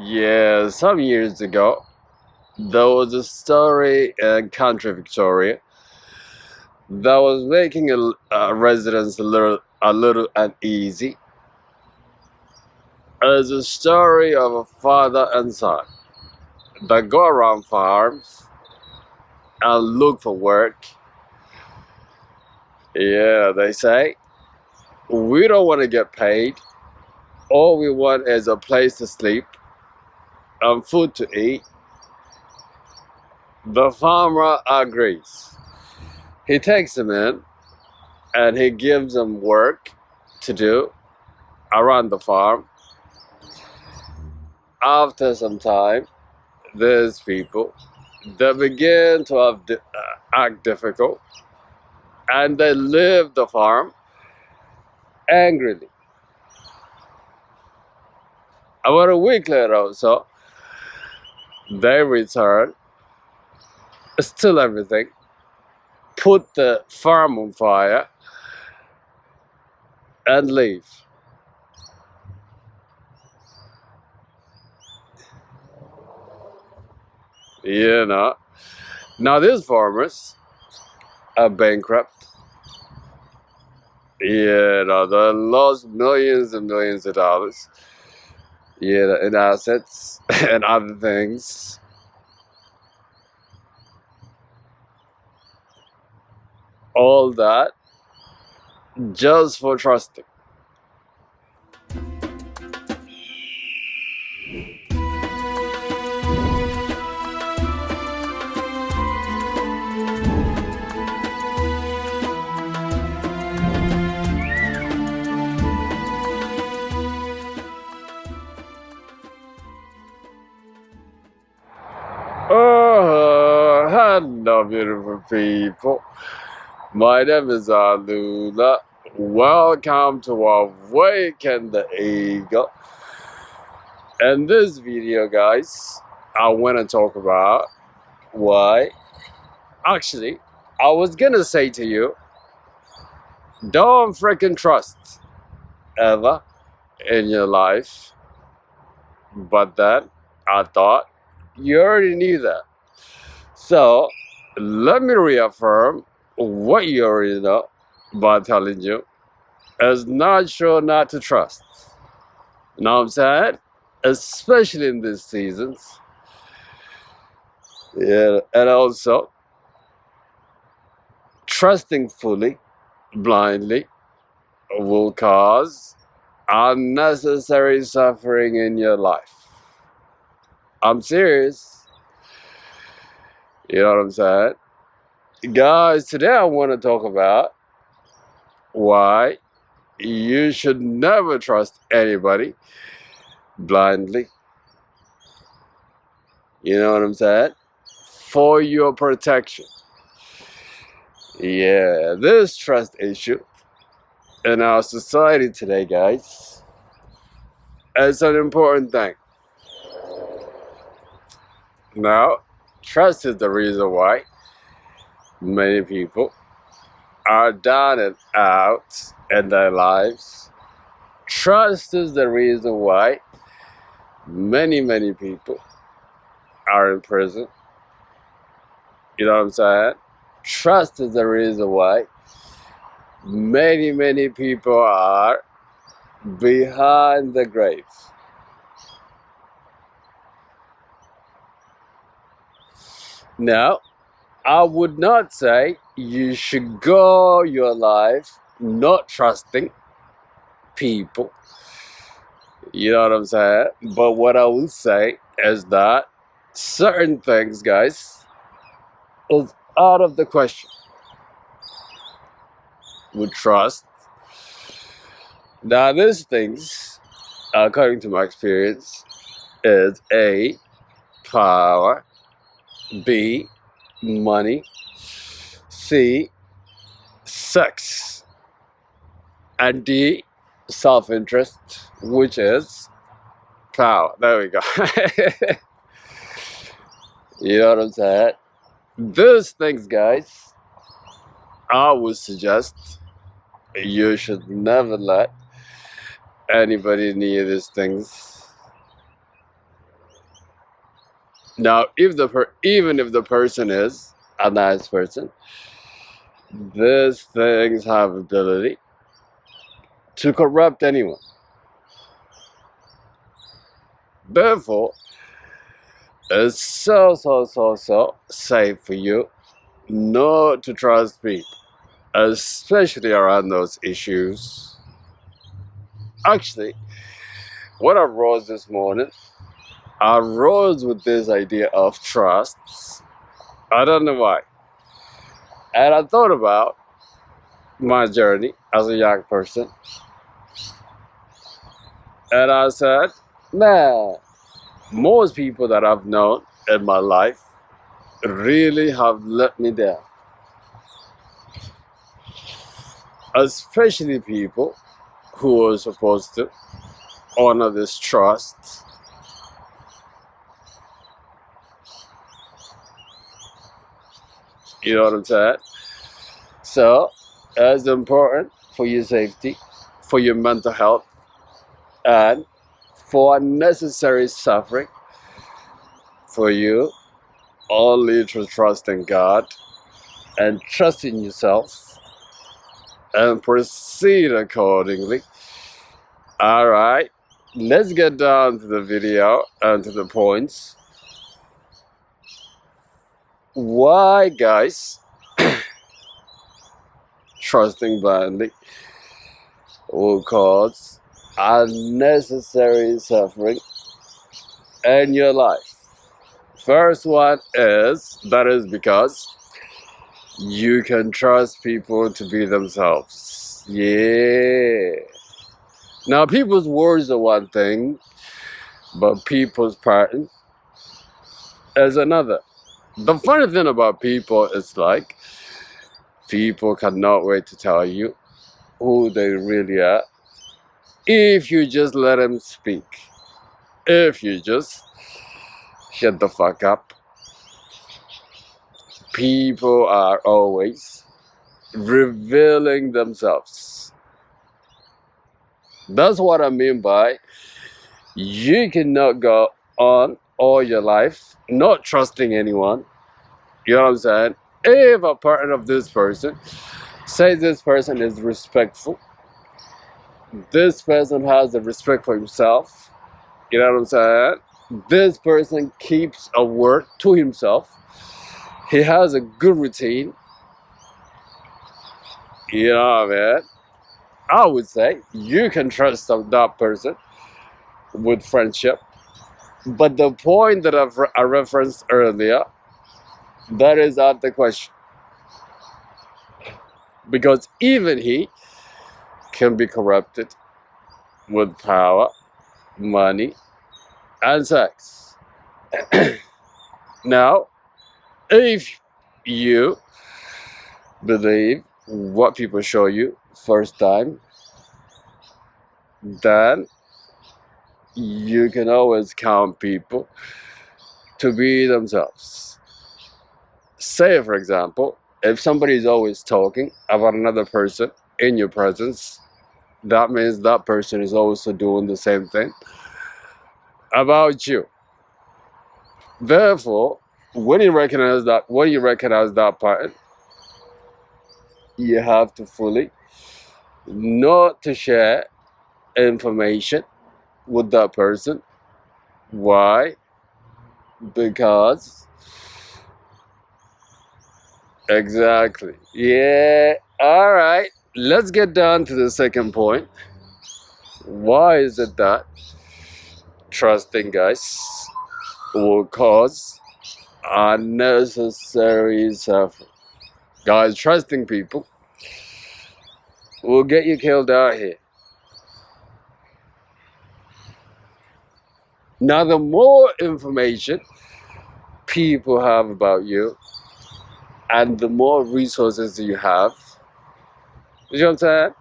Yeah, some years ago, there was a story in country Victoria that was making residents a little uneasy. It's a story of a father and son that go around farms and look for work. Yeah, they say, we don't want to get paid. All we want is a place to sleep and food to eat. The farmer agrees. He takes them in and he gives them work to do around the farm. After some time, these people they begin to act difficult and they leave the farm angrily. About a week later or so, they return, steal everything, put the farm on fire, and leave. You know. Now these farmers are bankrupt. They lost millions and millions of dollars. In assets and other things. All that just for trusting. Oh, hello, beautiful people. My name is Alula. Welcome to Awaken the Eagle. In this video, guys, I want to talk about why. Actually, I was gonna say to you, don't freaking trust ever in your life. But then I thought you already knew that. So let me reaffirm what you already know by telling you it's not sure not to trust. You know what I'm saying? Especially in these seasons. Yeah, and also trusting fully, blindly, will cause unnecessary suffering in your life. I'm serious. You know what I'm saying? Guys, today I want to talk about why you should never trust anybody blindly. You know what I'm saying? For your protection. Yeah, this trust issue in our society today, guys, is an important thing. Now, trust is the reason why many people are down and out in their lives. Trust is the reason why many people are in prison. You know what I'm saying? Trust is the reason why many people are behind the grave. Now, I would not say you should go your life not trusting people. You know what I'm saying? But what I will say is that certain things, guys, is out of the question with trust. Now, these things, according to my experience, is A, power, B, money, C, sex, and D, self-interest, which is power. There we go. You know what I'm saying? These things, guys, I would suggest you should never let anybody near these things. Now, even if the person is a nice person, these things have ability to corrupt anyone. Therefore, it's so safe for you not to trust people, especially around those issues. Actually, when I rose this morning, I rose with this idea of trust. I don't know why. And I thought about my journey as a young person. And I said, man, most people that I've known in my life really have let me down. Especially people who are supposed to honor this trust. You know what I'm saying? So, it's important for your safety, for your mental health, and for unnecessary suffering, for you only to trust in God and trust in yourself and proceed accordingly. All right, let's get down to the video and to the points. Why, guys, trusting blindly will cause unnecessary suffering in your life? First one is because you can trust people to be themselves. Yeah. Now, people's words are one thing, but people's pattern is another. The funny thing about people is like, people cannot wait to tell you who they really are if you just let them speak. If you just shut the fuck up. People are always revealing themselves. That's what I mean by you cannot go on all your life not trusting anyone. You know what I'm saying? If a part of this person says this person is respectful, this person has the respect for himself, you know what I'm saying? This person keeps a word to himself. He has a good routine. You know what I mean? I would say you can trust that person with friendship. But the point that I referenced earlier, that is not the question. Because even he can be corrupted with power, money, and sex. Now, if you believe what people show you first time, then you can always count people to be themselves. Say, for example, if somebody is always talking about another person in your presence, that means that person is also doing the same thing about you. Therefore, when you recognize that pattern, you have to fully not to share information with that person. Why? Because exactly. Yeah. All right. Let's get down to the second point. Why is it that trusting guys will cause unnecessary suffering? Guys, trusting people will get you killed out here. Now, the more information people have about you and the more resources you have, you know what I'm saying?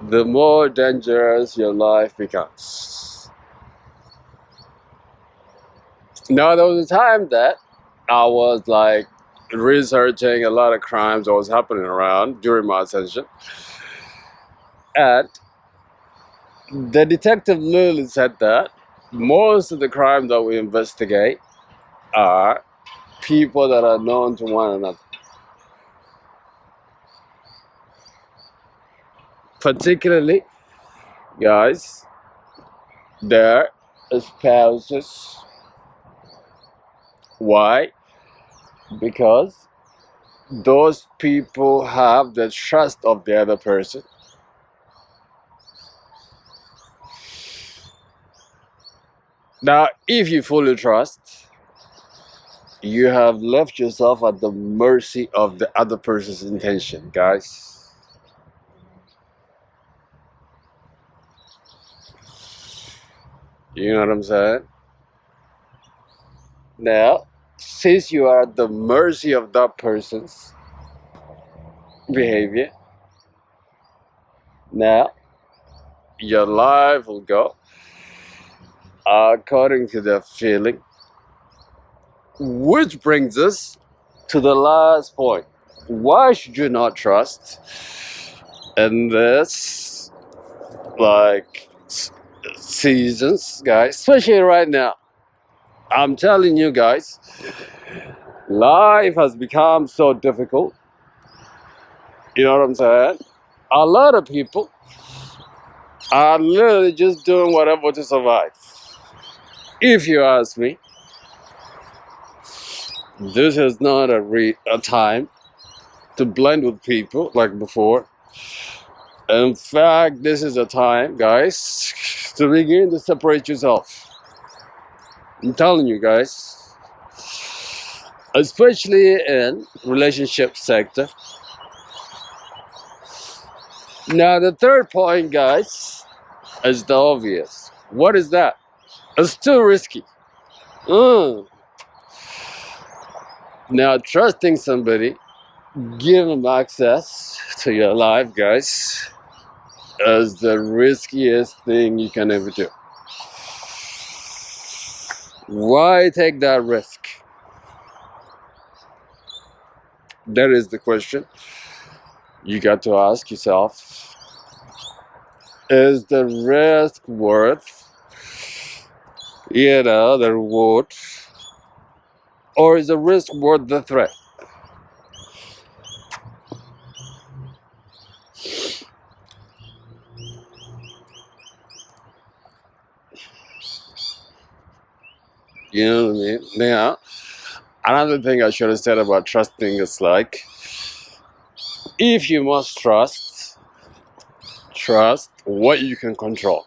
The more dangerous your life becomes. Now, there was a time that I was like researching a lot of crimes that was happening around during my ascension. And the detective literally said that most of the crime that we investigate are people that are known to one another. Particularly, guys, their spouses. Why? Because those people have the trust of the other person. Now, if you fully trust, you have left yourself at the mercy of the other person's intention, guys. You know what I'm saying? Now, since you are at the mercy of that person's behavior, now your life will go according to their feeling. Which brings us to the last point. Why should you not trust in this, like, seasons, guys? Especially right now. I'm telling you guys, life has become so difficult. You know what I'm saying? A lot of people are literally just doing whatever to survive. If you ask me, this is not a time to blend with people like before. In fact, this is a time, guys, to begin to separate yourself. I'm telling you guys, especially in relationship sector. Now, the third point, guys, is the obvious. What is that? It's too risky. Now, trusting somebody, give them access to your life, guys, is the riskiest thing you can ever do. Why take that risk? That is the question you got to ask yourself. Is the risk worth, the reward? Or is the risk worth the threat? You know what I mean? Now, another thing I should have said about trusting is like, if you must trust what you can control.